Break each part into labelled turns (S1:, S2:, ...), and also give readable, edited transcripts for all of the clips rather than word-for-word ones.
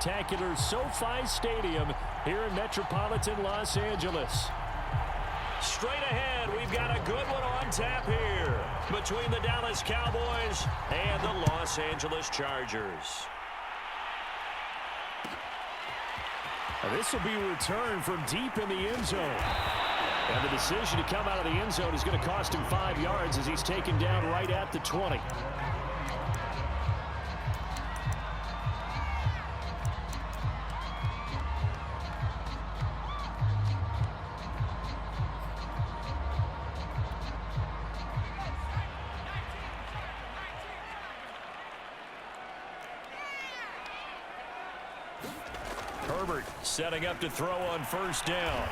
S1: spectacular SoFi Stadium here in metropolitan Los Angeles. Straight ahead, we've got a good one on tap here between the Dallas Cowboys and the Los Angeles Chargers. This will be a return from deep in the end zone. And the decision to come out of the end zone is going to cost him 5 yards as he's taken down right at the 20. Herbert setting up to throw on first down.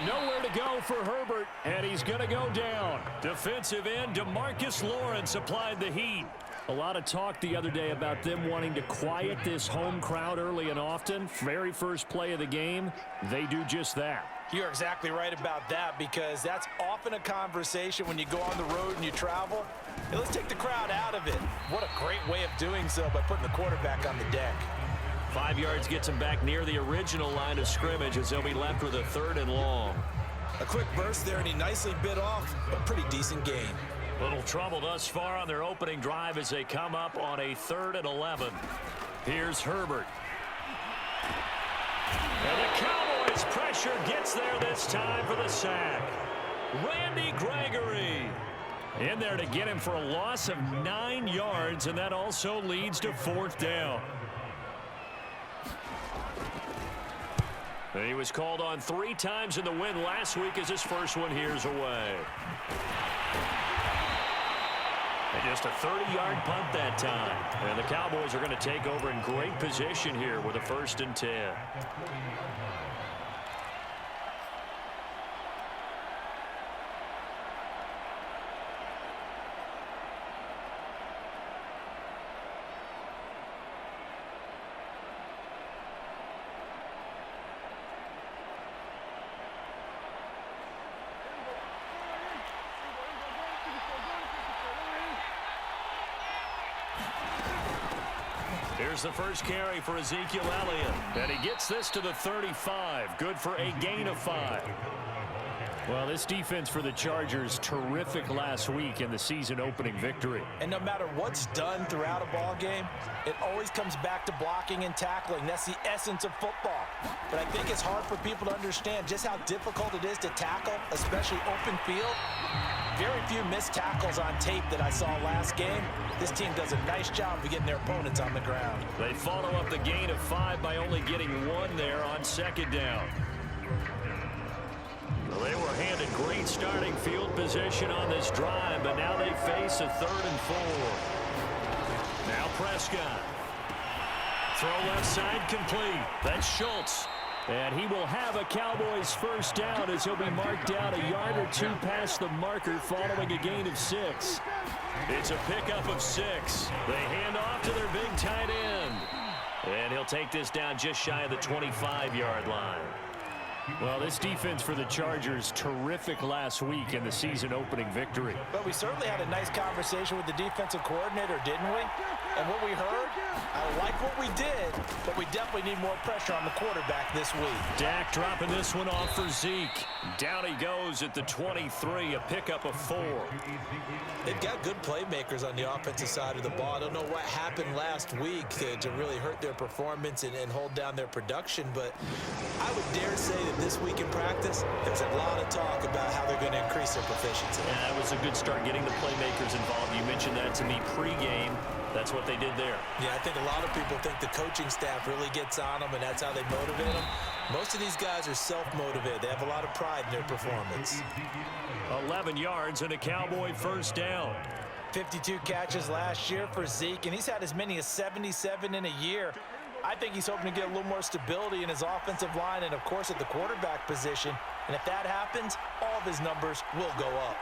S1: Nowhere to go for Herbert, and he's going to go down. Defensive end DeMarcus Lawrence applied the heat. A lot of talk the other day about them wanting to quiet this home crowd early and often. Very first play of the game, they do just that.
S2: You're exactly right about that, because that's often a conversation when you go on the road and you travel. Hey, let's take the crowd out of it. What a great way of doing so by putting the quarterback on the deck.
S1: 5 yards gets him back near the original line of scrimmage as they'll be left with a 3rd and long.
S2: A quick burst there, and he nicely bit off, but pretty decent gain.
S1: Little trouble thus far on their opening drive as they come up on a 3rd and 11. Here's Herbert. And the Cowboys pressure gets there this time for the sack. Randy Gregory in there to get him for a loss of 9 yards, and that also leads to 4th down. And he was called on 3 times in the win last week as his first one here's away. And just a 30-yard punt that time. And the Cowboys are going to take over in great position here with a 1st and 10. Here's the first carry for Ezekiel Elliott. And he gets this to the 35. Good for a gain of 5. Well, this defense for the Chargers, terrific last week in the season-opening victory.
S2: And no matter what's done throughout a ball game, it always comes back to blocking and tackling. That's the essence of football. But I think it's hard for people to understand just how difficult it is to tackle, especially open field. Very few missed tackles on tape that I saw last game. This team does a nice job of getting their opponents on the ground.
S1: They follow up the gain of 5 by only getting 1 there on 2nd down. Well, they were handed great starting field position on this drive, but now they face a 3rd and 4. Now Prescott. Throw left side complete. That's Schultz. And he will have a Cowboys first down as he'll be marked down a yard or 2 past the marker following a gain of 6. It's a pickup of 6. They hand off to their big tight end. And he'll take this down just shy of the 25-yard line. Well, this defense for the Chargers, terrific last week in the season-opening victory.
S2: But we certainly had a nice conversation with the defensive coordinator, didn't we? And what we heard, I like what we did, but we definitely need more pressure on the quarterback this week.
S1: Dak dropping this one off for Zeke. Down he goes at the 23, a pickup of 4.
S2: They've got good playmakers on the offensive side of the ball. I don't know what happened last week to really hurt their performance and hold down their production, but I would dare say that this week in practice, there's a lot of talk about how they're going to increase their proficiency.
S1: Yeah, that was a good start getting the playmakers involved. You mentioned that to me pregame. That's what they did there.
S2: Yeah, I think a lot of people think the coaching staff really gets on them, and that's how they motivate them. Most of these guys are self-motivated. They have a lot of pride in their performance.
S1: 11 yards and a Cowboy first down.
S2: 52 catches last year for Zeke, and he's had as many as 77 in a year. I think he's hoping to get a little more stability in his offensive line and, of course, at the quarterback position. And if that happens, all of his numbers will go up.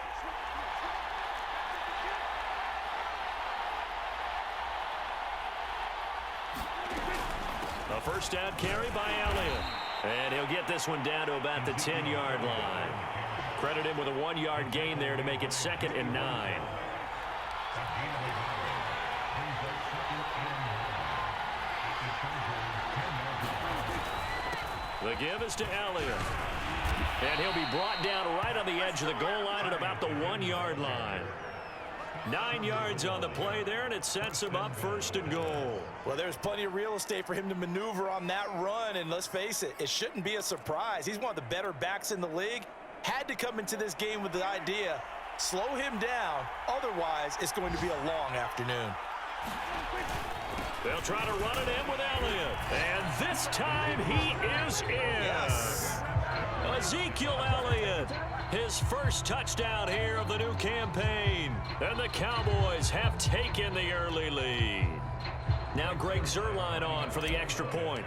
S1: A first down carry by Elliott. And he'll get this one down to about the 10-yard line. Credit him with a 1-yard gain there to make it 2nd and 9. The give is to Elliott. And he'll be brought down right on the edge of the goal line at about the 1-yard line. 9 yards on the play there, and it sets him up 1st and goal.
S2: Well, there's plenty of real estate for him to maneuver on that run, and let's face it, it shouldn't be a surprise. He's one of the better backs in the league. Had to come into this game with the idea, slow him down, otherwise it's going to be a long afternoon.
S1: They'll try to run it in with Elliott, and this time he is in.
S2: Yes.
S1: Ezekiel Elliott, his first touchdown here of the new campaign. And the Cowboys have taken the early lead. Now Greg Zuerlein on for the extra point.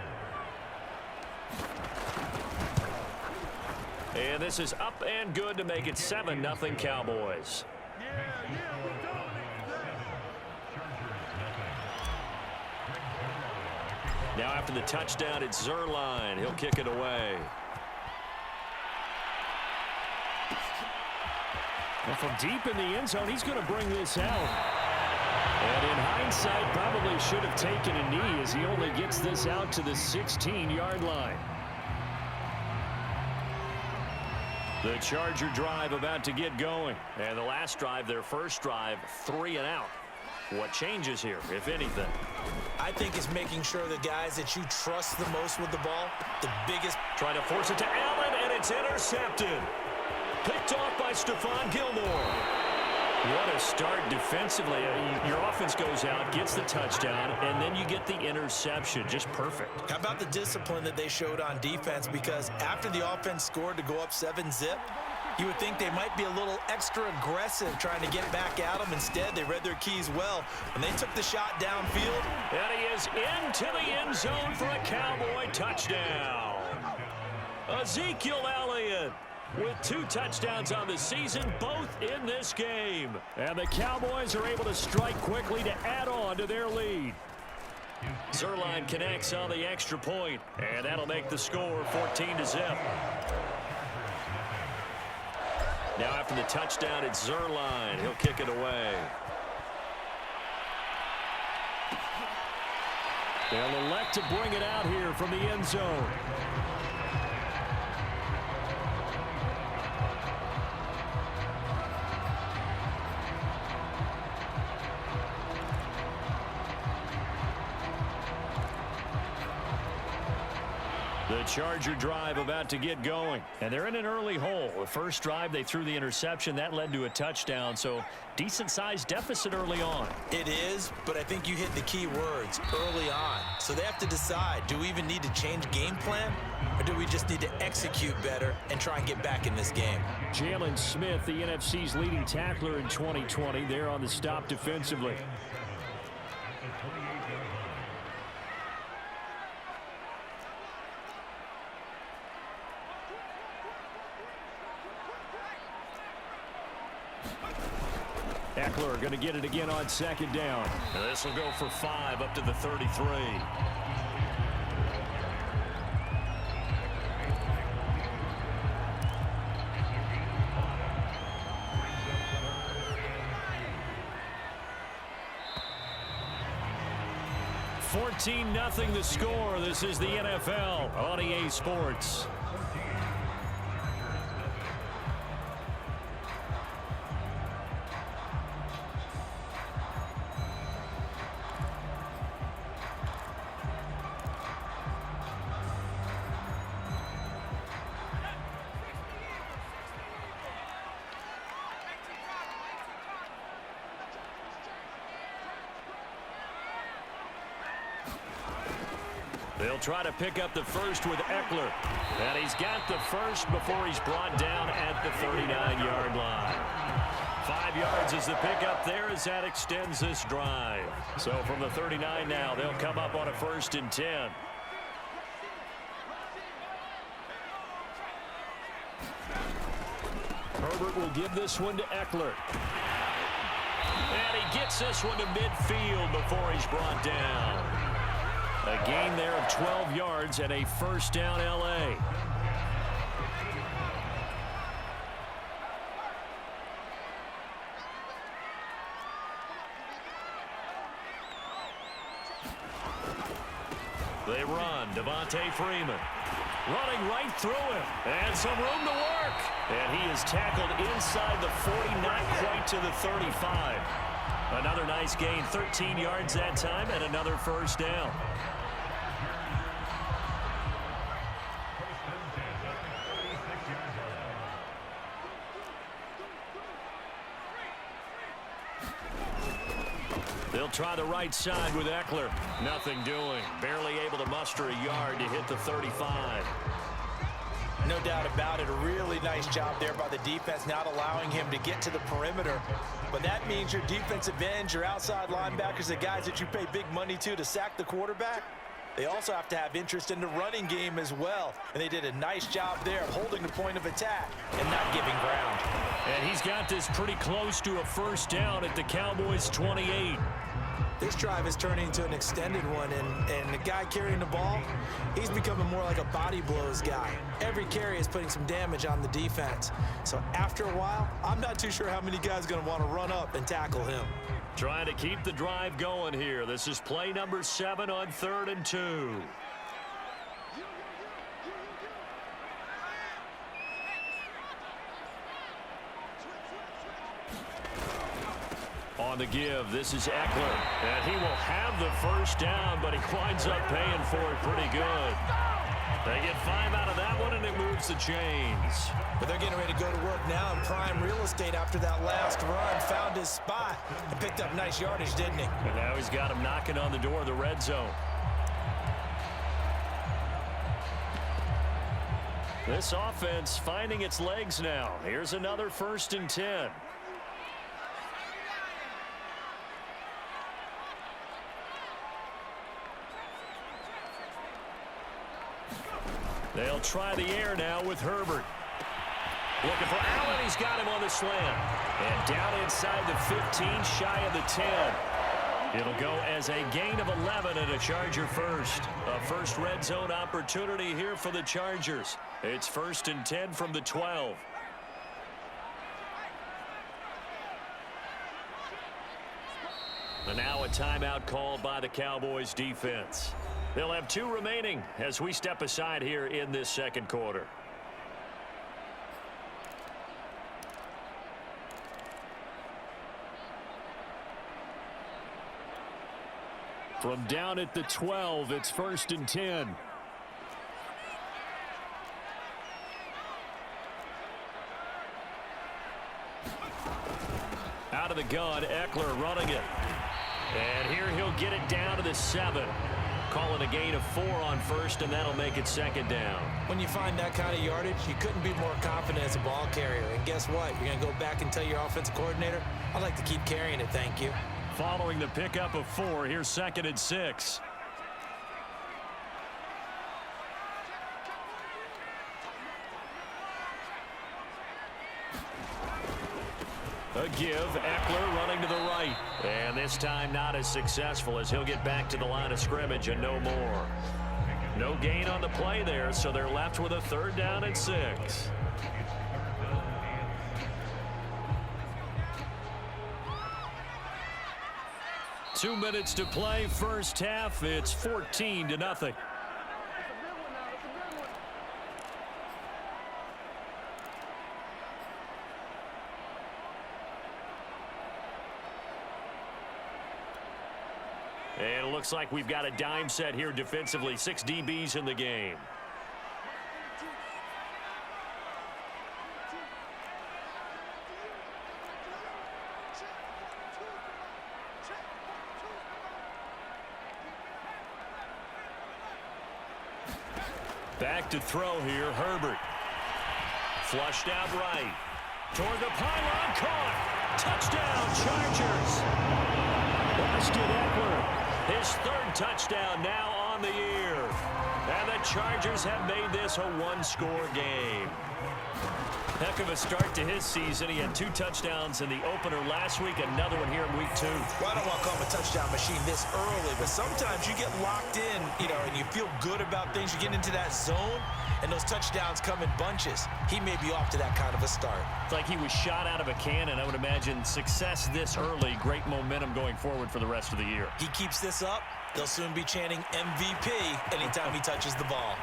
S1: And this is up and good to make it 7-0 Cowboys. Now after the touchdown, it's Zuerlein. He'll kick it away. And from deep in the end zone, he's going to bring this out. And in hindsight, probably should have taken a knee as he only gets this out to the 16-yard line. The Charger drive about to get going. And the last drive, their first drive, 3 and out. What changes here, if anything?
S2: I think it's making sure the guys that you trust the most with the ball, the biggest.
S1: Trying to force it to Allen, and it's intercepted. Picked off by Stephon Gilmore. What a start defensively. Your offense goes out, gets the touchdown, and then you get the interception. Just perfect.
S2: How about the discipline that they showed on defense? Because after the offense scored to go up 7-zip, you would think they might be a little extra aggressive trying to get back at them. Instead, they read their keys well. When they took the shot downfield.
S1: And he is into the end zone for a Cowboy touchdown. Ezekiel Elliott with 2 touchdowns on the season, both in this game. And the Cowboys are able to strike quickly to add on to their lead. Zuerlein connects on the extra point, and that'll make the score 14-0. Now after the touchdown, it's Zuerlein. He'll kick it away. They'll elect to bring it out here from the end zone. The Charger drive about to get going, and they're in an early hole. The first drive, they threw the interception. That led to a touchdown, so decent-sized deficit early on.
S2: It is, but I think you hit the key words, early on. So they have to decide, do we even need to change game plan, or do we just need to execute better and try and get back in this game?
S1: Jalen Smith, the NFC's leading tackler in 2020, there on the stop defensively. Eckler going to get it again on 2nd down. This will go for 5 up to the 33. $14-0 the score. This is the NFL on EA Sports. They'll try to pick up the first with Eckler. And he's got the first before he's brought down at the 39-yard line. 5 yards is the pickup there as that extends this drive. So from the 39 now, they'll come up on a 1st and 10. Herbert will give this one to Eckler. And he gets this one to midfield before he's brought down. A gain there of 12 yards and a 1st down L.A. They run. Devontae Freeman. running right through him. And some room to work. And he is tackled inside the 40, not quite to the 35. Another nice gain, 13 yards that time, and another first down. They'll try the right side with Eckler. Nothing doing. Barely able to muster a yard to hit the 35.
S2: No doubt about it. A really nice job there by the defense, not allowing him to get to the perimeter. But that means your defensive ends, your outside linebackers, the guys that you pay big money to sack the quarterback, they also have to have interest in the running game as well. And they did a nice job there of holding the point of attack and not giving ground.
S1: And he's got this pretty close to a first down at the Cowboys' 28.
S2: This drive is turning into an extended one, and the guy carrying the ball, he's becoming more like a body blows guy. Every carry is putting some damage on the defense. So after a while, I'm not too sure how many guys are going to want to run up and tackle him.
S1: Trying to keep the drive going here. This is play number 7 on 3rd and 2. On the give, this is Eckler. And he will have the first down, but he winds up paying for it pretty good. They get 5 out of that one, and it moves the chains.
S2: But they're getting ready to go to work now in prime real estate after that last run. Found his spot and picked up nice yardage, didn't he?
S1: And now he's got him knocking on the door of the red zone. This offense finding its legs now. Here's another 1st and 10. They'll try the air now with Herbert. Looking for Allen. He's got him on the slant. And down inside the 15, shy of the 10. It'll go as a gain of 11 and a Charger first. A first red zone opportunity here for the Chargers. It's 1st and 10 from the 12. And now a timeout called by the Cowboys defense. They'll have 2 remaining as we step aside here in this second quarter. From down at the 12, it's 1st and 10. Out of the gun, Eckler running it. And here he'll get it down to the 7. Call it a gain of 4 on 1st, and that'll make it 2nd down.
S2: When you find that kind of yardage, you couldn't be more confident as a ball carrier. And guess what? You're going to go back and tell your offensive coordinator, I'd like to keep carrying it, thank you.
S1: Following the pickup of 4, here's 2nd and 6. A give, Eckler running to the right. And this time not as successful as he'll get back to the line of scrimmage and no more. No gain on the play there, so they're left with a 3rd down and 6. Two minutes to play, first half. It's 14-0. And it looks like we've got a dime set here defensively. 6 DBs in the game. Back to throw here, Herbert. Flushed out right. Toward the pylon, caught. Touchdown, Chargers. Austin Eckler. His 3rd touchdown now on the year. And the Chargers have made this a 1-score game. Heck of a start to his season. He had 2 touchdowns in the opener last week, another one here in week 2.
S2: Well, I don't want to call him a touchdown machine this early, but sometimes you get locked in, and you feel good about things. You get into that zone, and those touchdowns come in bunches. He may be off to that kind of a start.
S1: It's like he was shot out of a cannon. I would imagine success this early, great momentum going forward for the rest of the year.
S2: He keeps this up, they'll soon be chanting MVP anytime he touches the ball.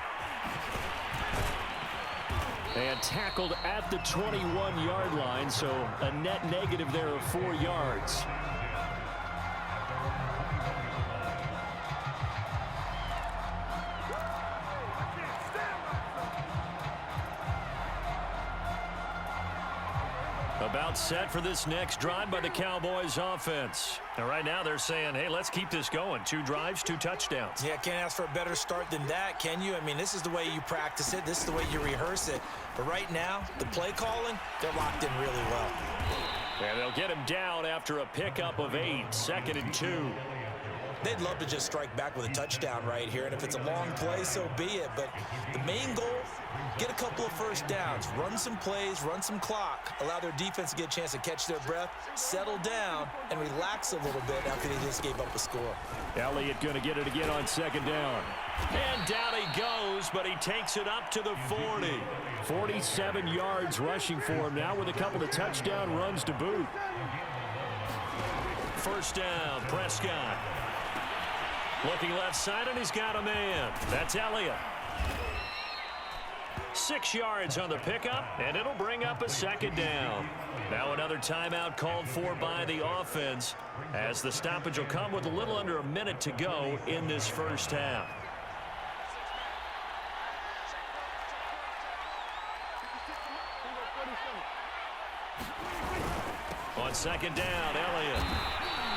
S1: And tackled at the 21-yard line, so a net negative there of 4 yards. About set for this next drive by the Cowboys offense. And right now they're saying, hey, let's keep this going. 2 drives, 2 touchdowns.
S2: Yeah, can't ask for a better start than that, can you? I mean, this is the way you practice it. This is the way you rehearse it. But right now, the play calling, they're locked in really well.
S1: And they'll get him down after a pickup of 8, 2nd and 2.
S2: They'd love to just strike back with a touchdown right here, and if it's a long play, so be it. But the main goal, get a couple of first downs, run some plays, run some clock, allow their defense to get a chance to catch their breath, settle down, and relax a little bit after they just gave up a score.
S1: Elliott going to get it again on 2nd down. And down he goes, but he takes it up to the 40. 47 yards rushing for him now with a couple of touchdown runs to boot. First down, Prescott. Looking left side, and he's got a man. That's Elliott. 6 yards on the pickup, and it'll bring up a 2nd down. Now another timeout called for by the offense, as the stoppage will come with a little under a minute to go in this first half. On 2nd down, Elliott.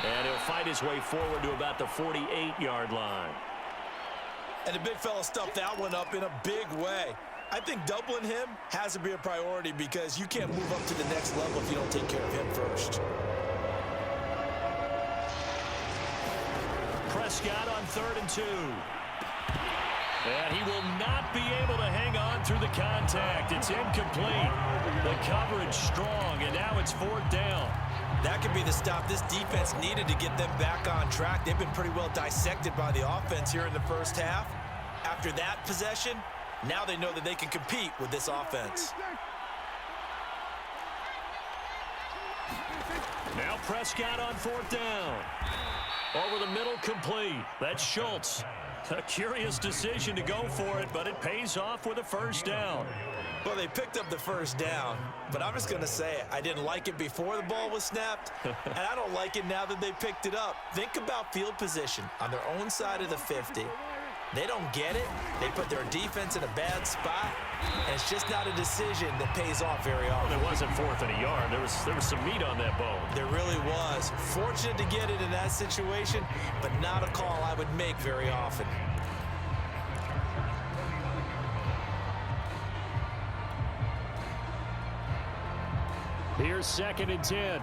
S1: And he'll fight his way forward to about the 48-yard line.
S2: And the big fella stuffed that one up in a big way. I think doubling him has to be a priority because you can't move up to the next level if you don't take care of him first.
S1: Prescott on 3rd and 2. And he will not be able to hang on through the contact. It's incomplete. The coverage strong, and now it's 4th down.
S2: That could be the stop this defense needed to get them back on track. They've been pretty well dissected by the offense here in the first half. After that possession, now they know that they can compete with this offense.
S1: Now Prescott on 4th down. Over the middle, complete. That's Schultz. A curious decision to go for it, but it pays off with a first down.
S2: Well, they picked up the first down, but I'm just going to say it. I didn't like it before the ball was snapped, and I don't like it now that they picked it up. Think about field position on their own side of the 50. They don't get it. They put their defense in a bad spot, and it's just not a decision that pays off very often.
S1: Well, it wasn't 4th and a yard. There was some meat on that bone.
S2: There really was. Fortunate to get it in that situation, but not a call I would make very often.
S1: Here's 2nd and 10.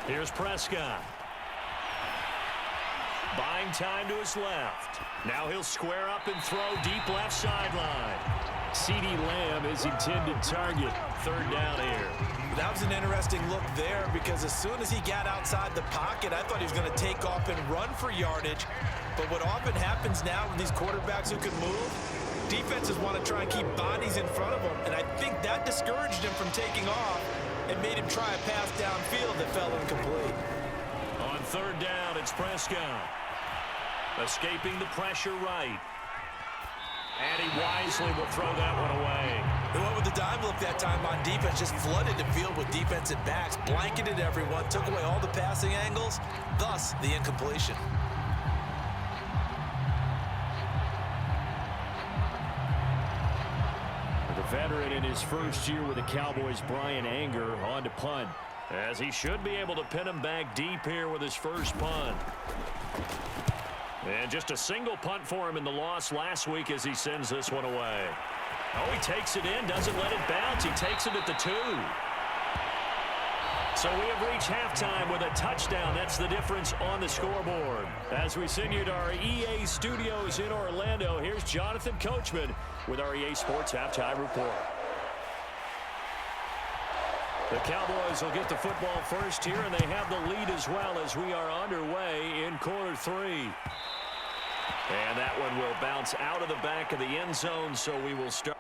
S1: Here's Prescott. Buying time to his left. Now he'll square up and throw deep left sideline. CeeDee Lamb is intended target. 3rd down here.
S2: That was an interesting look there because as soon as he got outside the pocket, I thought he was going to take off and run for yardage. But what often happens now with these quarterbacks who can move, defenses want to try and keep bodies in front of them. And I think that discouraged him from taking off and made him try a pass downfield that fell incomplete.
S1: On 3rd down, it's Prescott. Escaping the pressure right. And he wisely will throw that one away.
S2: They went with the dime look that time on defense, just flooded the field with defensive backs, blanketed everyone, took away all the passing angles, thus the incompletion.
S1: The veteran in his first year with the Cowboys, Brian Anger, on to punt, as he should be able to pin him back deep here with his first punt. And just a single punt for him in the loss last week as he sends this one away. Oh, he takes it in, doesn't let it bounce. He takes it at the 2. So we have reached halftime with a touchdown. That's the difference on the scoreboard. As we send you to our EA studios in Orlando, here's Jonathan Coachman with our EA Sports Halftime Report. The Cowboys will get the football first here, and they have the lead as well as we are underway in quarter 3. And that one will bounce out of the back of the end zone, so we will start.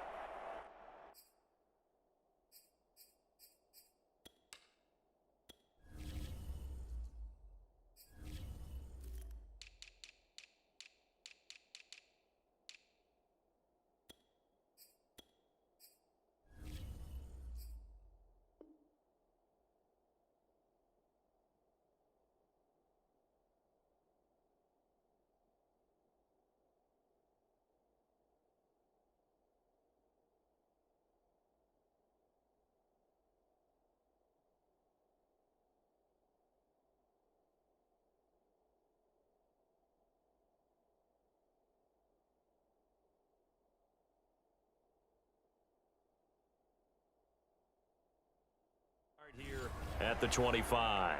S1: Here at the 25.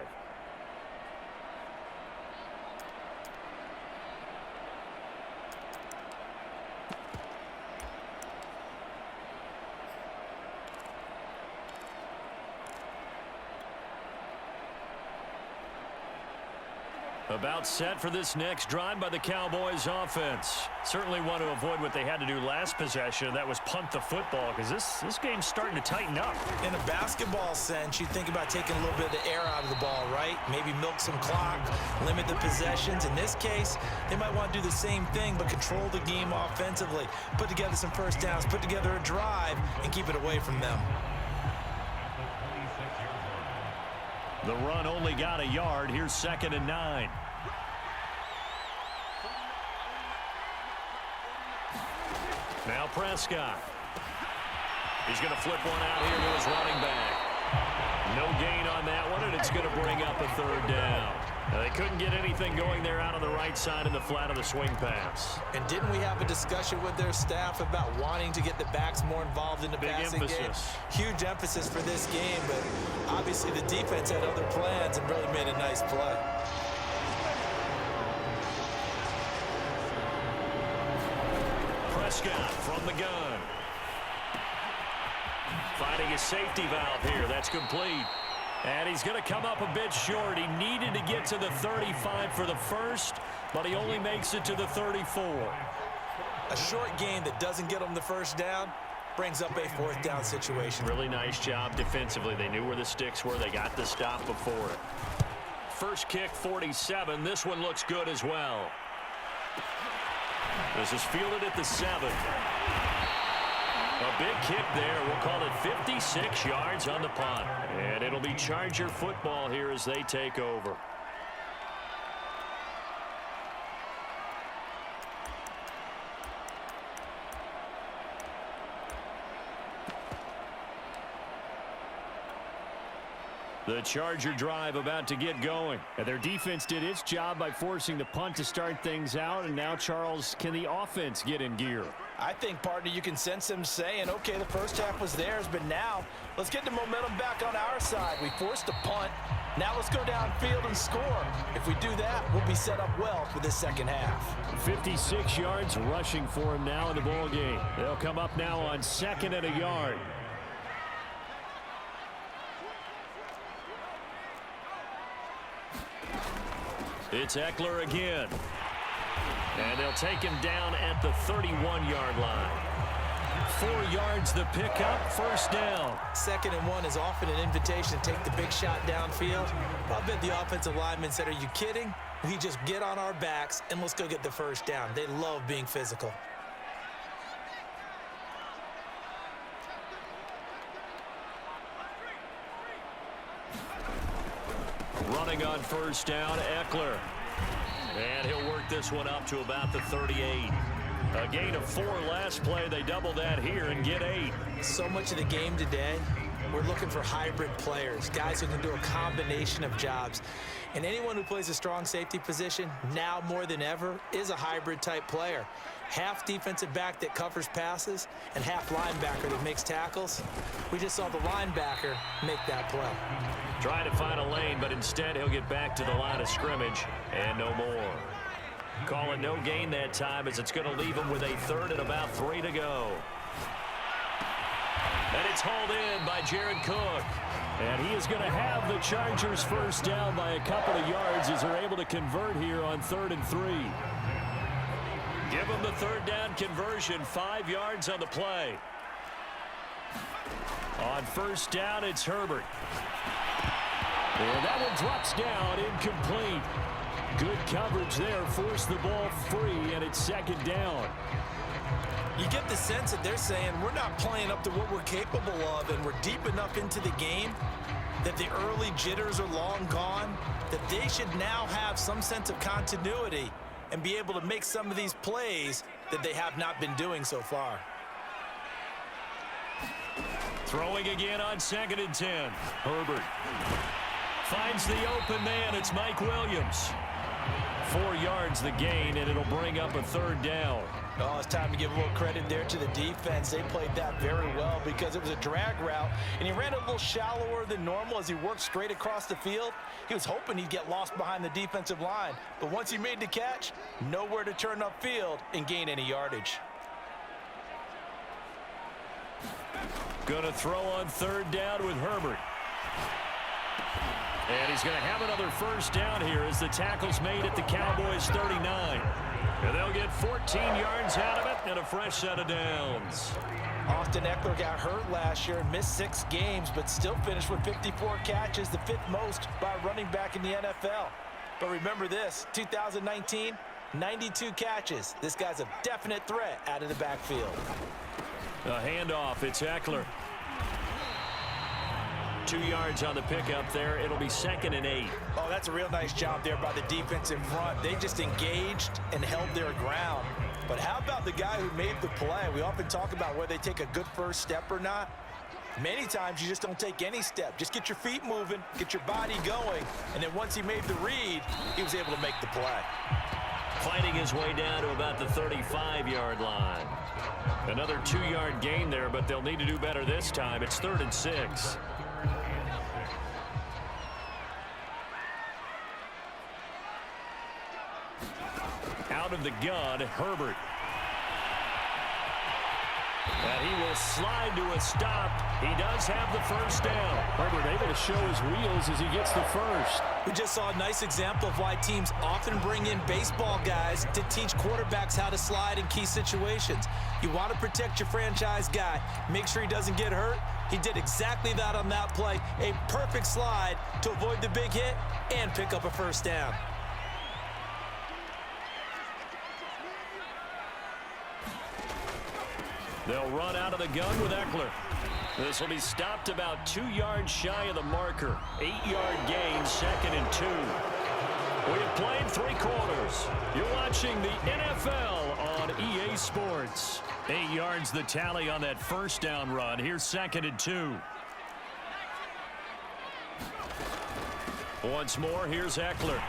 S1: About set for this next drive by the Cowboys offense. Certainly want to avoid what they had to do last possession. That was punt the football, because this game's starting to tighten up.
S2: In a basketball sense, you think about taking a little bit of the air out of the ball, right? Maybe milk some clock, limit the possessions. In this case, they might want to do the same thing, but control the game offensively. Put together some first downs, put together a drive, and keep it away from them.
S1: The run only got a yard. Here's 2nd and 9. Now Prescott. He's going to flip one out here to his running back. No gain on that one, and it's going to bring up a 3rd down. Now, they couldn't get anything going there out on the right side in the flat of the swing pass. And
S2: didn't we have a discussion with their staff about wanting to get the backs more involved in the passing game? Huge emphasis for this game, but obviously the defense had other plans and really made a nice play.
S1: Prescott from the gun. Finding a safety valve here. That's complete. And he's going to come up a bit short. He needed to get to the 35 for the first, but he only makes it to the 34.
S2: A short gain that doesn't get him the first down brings up a 4th down situation.
S1: Really nice job defensively. They knew where the sticks were. They got the stop before it. First kick, 47. This one looks good as well. This is fielded at the 7. A big kick there. We'll call it 56 yards on the punt. And it'll be Charger football here as they take over. The Charger drive about to get going. And their defense did its job by forcing the punt to start things out. And now, Charles, can the offense get in gear?
S2: I think, partner, you can sense them saying, okay, the first half was theirs, but now let's get the momentum back on our side. We forced a punt. Now let's go downfield and score. If we do that, we'll be set up well for this second half.
S1: 56 yards rushing for him now in the ball game. They'll come up now on 2nd and a yard. It's Eckler again. And they'll take him down at the 31-yard line. 4 yards the pickup, first down.
S2: 2nd and 1 is often an invitation to take the big shot downfield. I bet the offensive lineman said, are you kidding? We just get on our backs and let's go get the first down. They love being physical.
S1: Running on first down, Eckler. And he'll work this one up to about the 38. A gain of 4 last play. They double that here and get 8.
S2: So much of the game today, we're looking for hybrid players, guys who can do a combination of jobs. And anyone who plays a strong safety position, now more than ever, is a hybrid type player. Half defensive back that covers passes and half linebacker that makes tackles. We just saw the linebacker make that play.
S1: Trying to find a lane, but instead he'll get back to the line of scrimmage and no more. Call it no gain that time as it's going to leave him with a 3rd and about 3 to go. And it's hauled in by Jared Cook. And he is going to have the Chargers first down by a couple of yards as they're able to convert here on 3rd and 3. the third down conversion, 5 yards on the play. On first down, it's Herbert. And that one drops down, incomplete. Good coverage there, forced the ball free, and it's second down.
S2: You get the sense that they're saying we're not playing up to what we're capable of, and we're deep enough into the game that the early jitters are long gone, that they should now have some sense of continuity and be able to make some of these plays that they have not been doing so far.
S1: Throwing again on 2nd and 10. Herbert finds the open man. It's Mike Williams. 4 yards the gain, and it'll bring up a third down.
S2: Oh, it's time to give a little credit there to the defense. They played that very well because it was a drag route, and he ran a little shallower than normal as he worked straight across the field. He was hoping he'd get lost behind the defensive line, but once he made the catch, nowhere to turn upfield and gain any yardage.
S1: Going to throw on 3rd down with Herbert. And he's going to have another first down here as the tackle's made at the Cowboys 39. And they'll get 14 yards out of it and a fresh set of downs.
S2: Austin Eckler got hurt last year and missed 6 games, but still finished with 54 catches, the 5th most by a running back in the NFL. But remember this, 2019, 92 catches. This guy's a definite threat out of the backfield.
S1: A handoff, it's Eckler. 2 yards on the pickup there. It'll be 2nd and 8.
S2: Oh, that's a real nice job there by the defense in front. They just engaged and held their ground. But how about the guy who made the play? We often talk about whether they take a good first step or not. Many times you just don't take any step. Just get your feet moving, get your body going, and then once he made the read, he was able to make the play.
S1: Fighting his way down to about the 35-yard line. Another 2-yard gain there, but they'll need to do better this time. It's 3rd and 6. Out of the gun, Herbert. And he will slide to a stop. He does have the first down.
S3: Herbert able to show his wheels as he gets the first.
S2: We just saw a nice example of why teams often bring in baseball guys to teach quarterbacks how to slide in key situations. You want to protect your franchise guy. Make sure he doesn't get hurt. He did exactly that on that play. A perfect slide to avoid the big hit and pick up a first down.
S1: They'll run out of the gun with Eckler. This will be stopped about 2 yards shy of the marker. 8-yard gain, 2nd and 2. We have played 3 quarters. You're watching the NFL on EA Sports. 8 yards the tally on that first down run. Here's 2nd and 2. Once more, here's Eckler.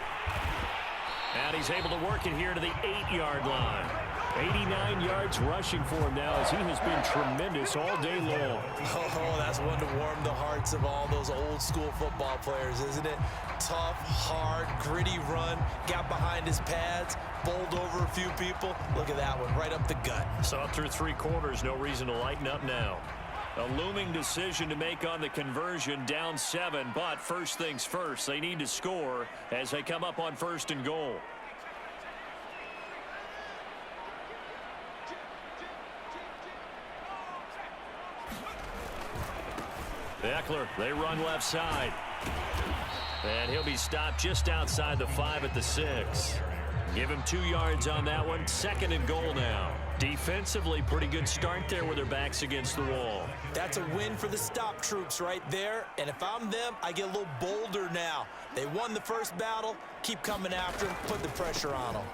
S1: And he's able to work it here to the 8-yard line. 89 yards rushing for him now as he has been tremendous all day long.
S2: Oh, that's one to warm the hearts of all those old school football players, isn't it? Tough, hard, gritty run, got behind his pads, bowled over a few people. Look at that one, right up the gut.
S1: Saw through 3 quarters, no reason to lighten up now. A looming decision to make on the conversion, down 7, but first things first, they need to score as they come up on 1st and goal. Eckler, they run left side. And he'll be stopped just outside the 5 at the 6. Give him 2 yards on that one. 2nd and goal now. Defensively, pretty good start there with their backs against the wall.
S2: That's a win for the stop troops right there. And if I'm them, I get a little bolder now. They won the first battle. Keep coming after them. Put the pressure on them.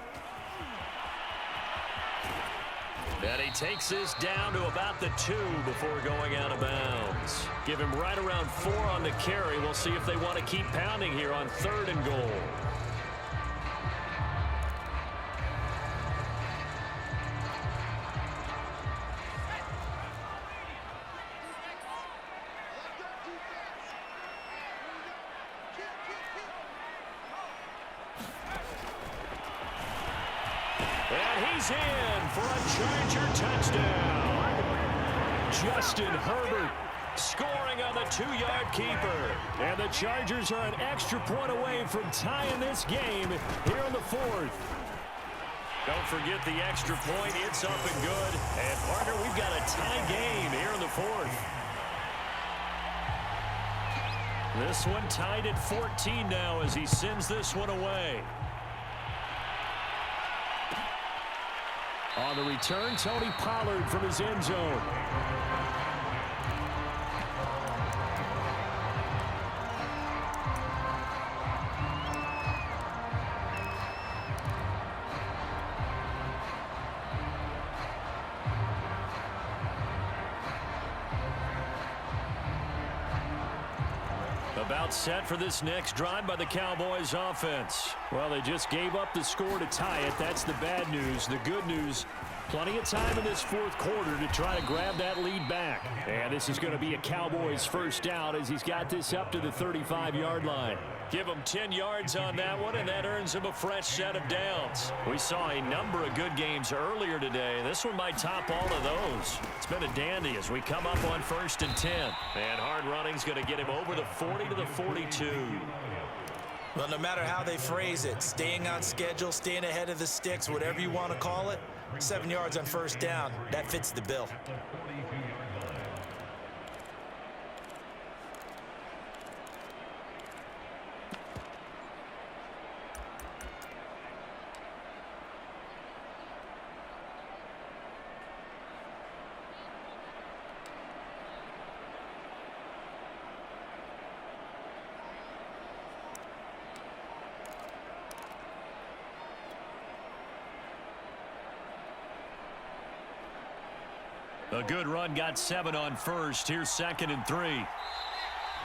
S1: And he takes this down to about the 2 before going out of bounds. Give him right around 4 on the carry. We'll see if they want to keep pounding here on 3rd and goal. And he's in for a Charger touchdown. Justin Herbert scoring on the 2-yard keeper. And the Chargers are an extra point away from tying this game here in the 4th. Don't forget the extra point. It's up and good. And, partner, we've got a tie game here in the fourth. This one tied at 14 now as he sends this one away. On the return, Tony Pollard from his end zone. About set for this next drive by the Cowboys offense. Well, they just gave up the score to tie it. That's the bad news. The good news, plenty of time in this fourth quarter to try to grab that lead back. And this is going to be a Cowboys first down as he's got this up to the 35-yard line. Give him 10 yards on that one, and that earns him a fresh set of downs. We saw a number of good games earlier today. This one might top all of those. It's been a dandy as we come up on 1st and 10. And hard running's going to get him over the 40 to the 42.
S2: Well, no matter how they phrase it, staying on schedule, staying ahead of the sticks, whatever you want to call it, 7 yards on first down, that fits the bill.
S1: A good run got 7 on first. Here's 2nd and 3.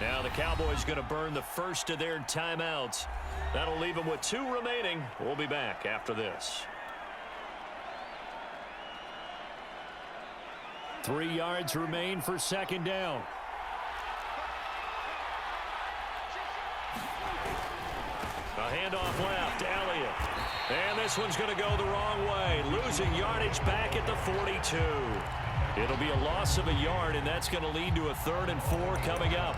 S1: Now the Cowboys going to burn the first of their timeouts. That'll leave them with 2 remaining. We'll be back after this. 3 yards remain for 2nd down. A handoff left, Elliott. And this one's going to go the wrong way. Losing yardage back at the 42. It'll be a loss of a yard, and that's going to lead to a 3rd and 4 coming up.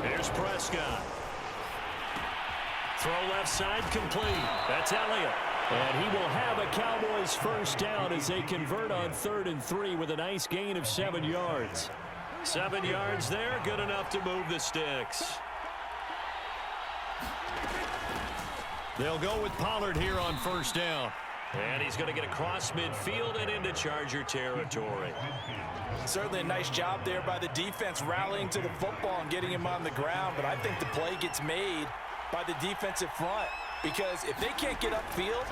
S1: Here's Prescott. Throw left side complete. That's Elliott. And he will have a Cowboys first down as they convert on 3rd and 3 with a nice gain of 7 yards. 7 yards there, good enough to move the sticks. They'll go with Pollard here on first down. And he's going to get across midfield and into Charger territory.
S2: Certainly a nice job there by the defense rallying to the football and getting him on the ground. But I think the play gets made by the defensive front. Because if they can't get upfield,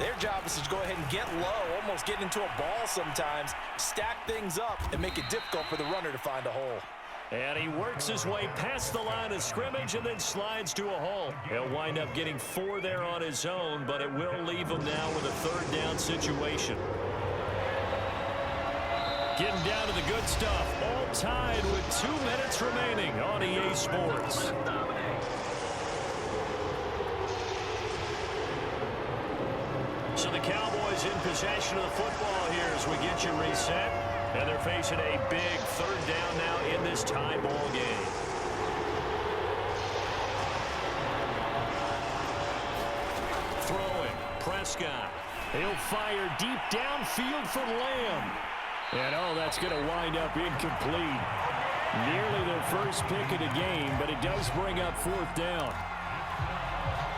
S2: their job is to go ahead and get low, almost get into a ball sometimes, stack things up, and make it difficult for the runner to find a hole.
S1: And he works his way past the line of scrimmage and then slides to a hole. He'll wind up getting 4 there on his own, but it will leave him now with a 3rd down situation. Getting down to the good stuff, all tied with 2 minutes remaining on EA Sports. So the Cowboys in possession of the football here as we get you reset. And they're facing a big 3rd down now in this tie ball game. Throwing, Prescott. He'll fire deep downfield for Lamb. And, oh, that's going to wind up incomplete. Nearly their first pick of the game, but it does bring up 4th down.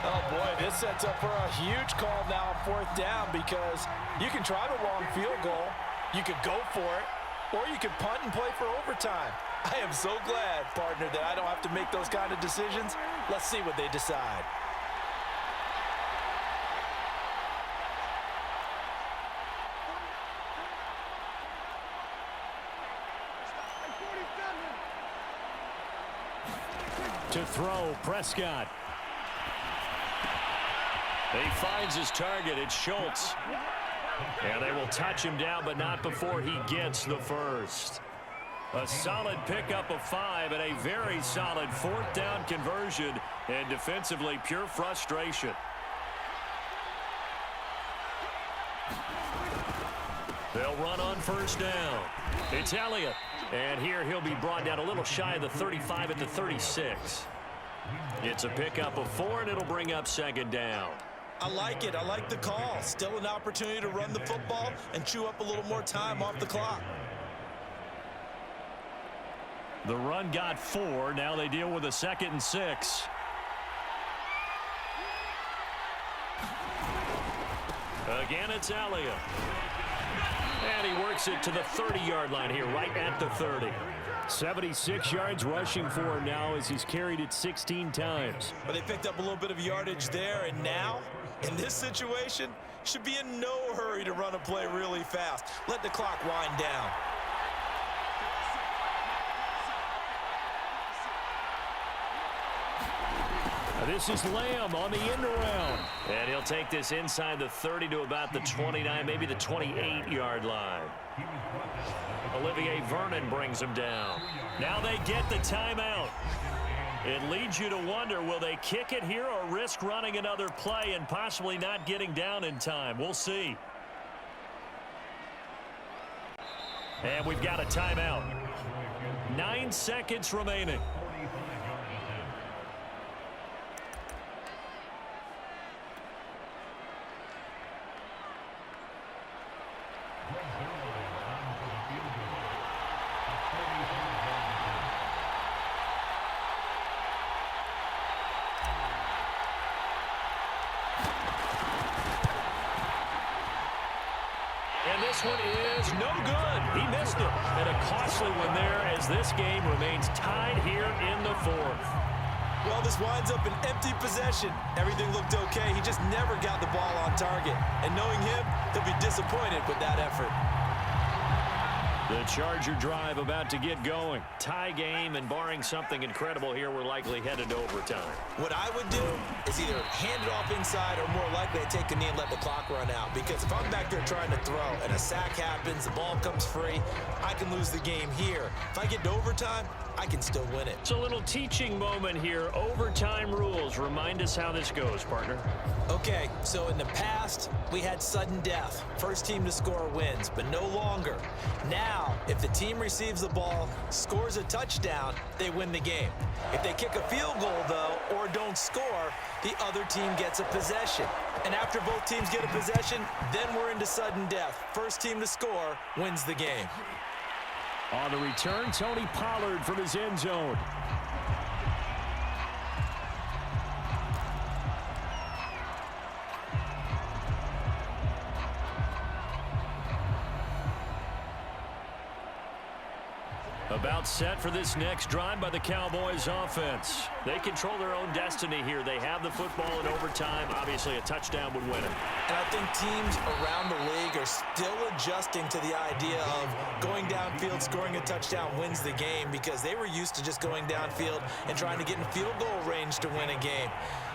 S2: Oh, boy, this sets up for a huge call now on 4th down because you can try the long field goal, you could go for it, or you could punt and play for overtime. I am so glad, partner, that I don't have to make those kind of decisions. Let's see what they decide.
S1: To throw, Prescott. He finds his target. It's Schultz. And they will touch him down, but not before he gets the first. A solid pickup of 5 and a very solid 4th down conversion, and defensively pure frustration. They'll run on 1st down. It's Elliott. And here he'll be brought down a little shy of the 35 at the 36. It's a pickup of 4, and it'll bring up 2nd down.
S2: I like it. I like the call. Still an opportunity to run the football and chew up a little more time off the clock.
S1: The run got 4. Now they deal with a 2nd and 6. Again, it's Elliott. And he works it to the 30-yard line here, right at the 30. 76 yards rushing for him now as he's carried it 16 times.
S2: But they picked up a little bit of yardage there, and now, in this situation, should be in no hurry to run a play really fast. Let the clock wind down.
S1: This is Lamb on the end around. And he'll take this inside the 30 to about the 29, maybe the 28-yard line. Olivier Vernon brings him down. Now they get the timeout. It leads you to wonder, will they kick it here or risk running another play and possibly not getting down in time? We'll see. And we've got a timeout. 9 seconds remaining. This one is no good. He missed it. And a costly one there as this game remains tied here in the 4th.
S2: Well, this winds up an empty possession. Everything looked okay. He just never got the ball on target. And knowing him, he'll be disappointed with that effort.
S1: The Charger drive about to get going. Tie game, and barring something incredible here, we're likely headed to overtime.
S2: What I would do is either hand it off inside or more likely to take a knee and let the clock run out. Because if I'm back there trying to throw and a sack happens, the ball comes free, I can lose the game here. If I get to overtime, I can still win it.
S1: It's a little teaching moment here. Overtime rules. Remind us how this goes, partner.
S2: Okay, so in the past, we had sudden death. First team to score wins, but no longer. Now, if the team receives the ball, scores a touchdown, they win the game. If they kick a field goal, though, or don't score, the other team gets a possession. And after both teams get a possession, then we're into sudden death. First team to score wins the game.
S1: On the return, Tony Pollard from his end zone. About set for this next drive by the Cowboys offense. They control their own destiny here. They have the football in overtime. Obviously, a touchdown would win it.
S2: And I think teams around the league are still adjusting to the idea of going downfield, scoring a touchdown wins the game, because they were used to just going downfield and trying to get in field goal range to win a game.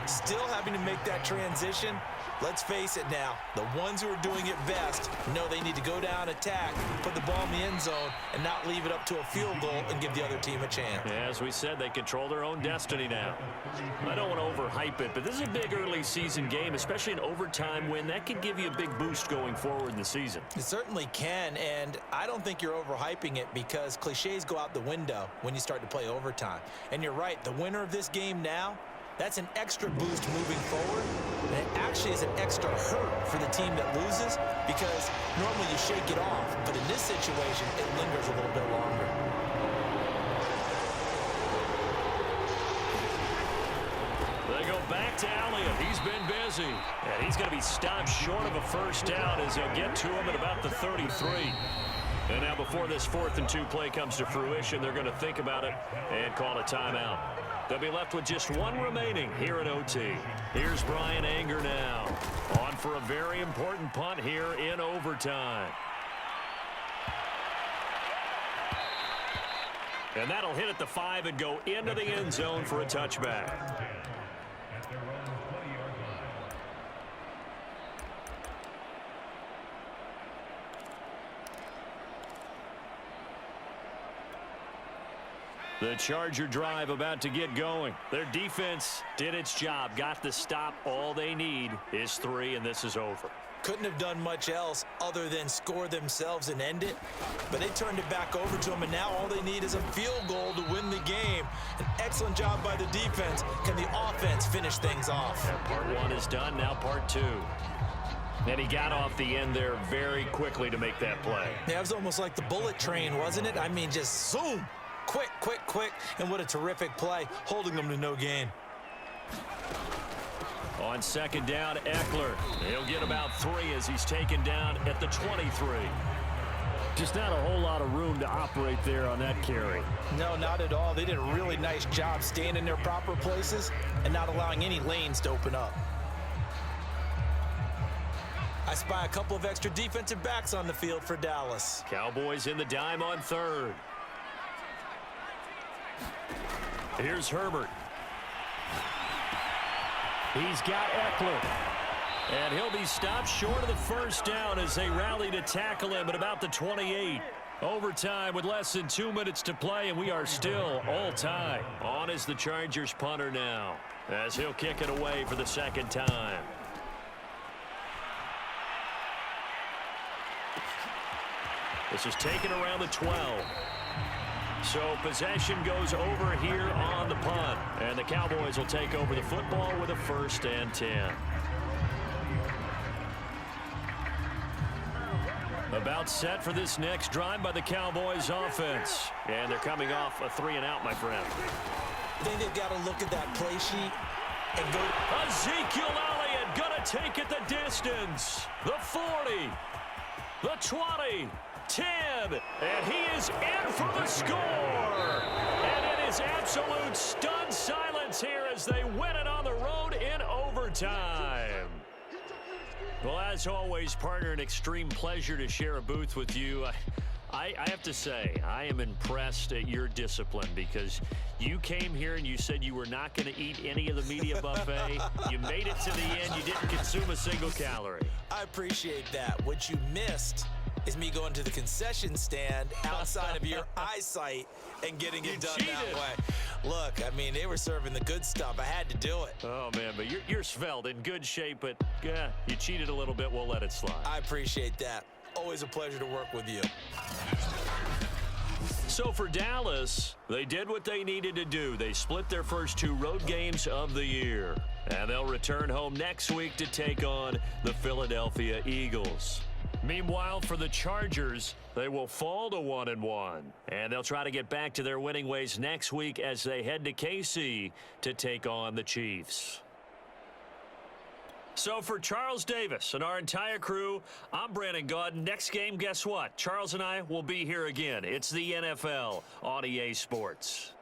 S2: Still having to make that transition. Let's face it now, the ones who are doing it best know they need to go down, attack, put the ball in the end zone, and not leave it up to a field goal and give the other team a chance.
S1: Yeah, as we said, they control their own destiny now. I don't want to overhype it, but this is a big early season game, especially an overtime win. That could give you a big boost going forward in the season.
S2: It certainly can, and I don't think you're overhyping it, because cliches go out the window when you start to play overtime. And you're right, the winner of this game now, that's an extra boost moving forward, and it actually is an extra hurt for the team that loses, because normally you shake it off, but in this situation, it lingers a little bit longer.
S1: They go back to Elliott. He's been busy, and he's going to be stopped short of a first down as they'll get to him at about the 33. And now before this 4th and 2 play comes to fruition, they're going to think about it and call a timeout. They'll be left with just one remaining here in OT. Here's Brian Anger now, on for a very important punt here in overtime. And that'll hit at the 5 and go into the end zone for a touchback. The Charger drive about to get going. Their defense did its job, got the stop. All they need is 3, and this is over.
S2: Couldn't have done much else other than score themselves and end it. But they turned it back over to them, and now all they need is a field goal to win the game. An excellent job by the defense. Can the offense finish things off?
S1: Yeah, part 1 is done, now part 2. And he got off the end there very quickly to make that play.
S2: Yeah, it was almost like the bullet train, wasn't it? I mean, just zoom. Quick, quick, quick. And what a terrific play, holding them to no gain.
S1: On second down, Eckler. He'll get about 3 as he's taken down at the 23.
S3: Just not a whole lot of room to operate there on that carry.
S2: No, not at all. They did a really nice job staying in their proper places and not allowing any lanes to open up. I spy a couple of extra defensive backs on the field for Dallas.
S1: Cowboys in the dime on 3rd. Here's Herbert. He's got Eckler. And he'll be stopped short of the first down as they rally to tackle him at about the 28. Overtime with less than 2 minutes to play, and we are still all time. On is the Chargers punter now, as he'll kick it away for the second time. This is taken around the 12. So possession goes over here on the punt. And the Cowboys will take over the football with a 1st and 10. About set for this next drive by the Cowboys offense. And they're coming off a 3-and-out, my friend.
S2: I think they've got to look at that play sheet and go.
S1: Ezekiel Elliott gonna take it the distance. The 40. The 20. 10, and he is in for the score. And it is absolute stunned silence here as they win it on the road in overtime. Well, as always, partner, an extreme pleasure to share a booth with you. I have to say, I am impressed at your discipline because you came here and you said you were not going to eat any of the media buffet. You made it to the end. You didn't consume a single calorie.
S2: I appreciate that. What you missed is me going to the concession stand outside of your eyesight and getting it done that way. Look, I mean, they were serving the good stuff. I had to do it.
S1: Oh, man, but you're svelte, in good shape, but yeah, you cheated a little bit. We'll let it slide.
S2: I appreciate that. Always a pleasure to work with you.
S1: So for Dallas, they did what they needed to do. They split their first 2 road games of the year, and they'll return home next week to take on the Philadelphia Eagles. Meanwhile, for the Chargers, they will fall to 1-1, and they'll try to get back to their winning ways next week as they head to KC to take on the Chiefs. So for Charles Davis and our entire crew, I'm Brandon Gaudin. Next game, guess what? Charles and I will be here again. It's the NFL on EA Sports.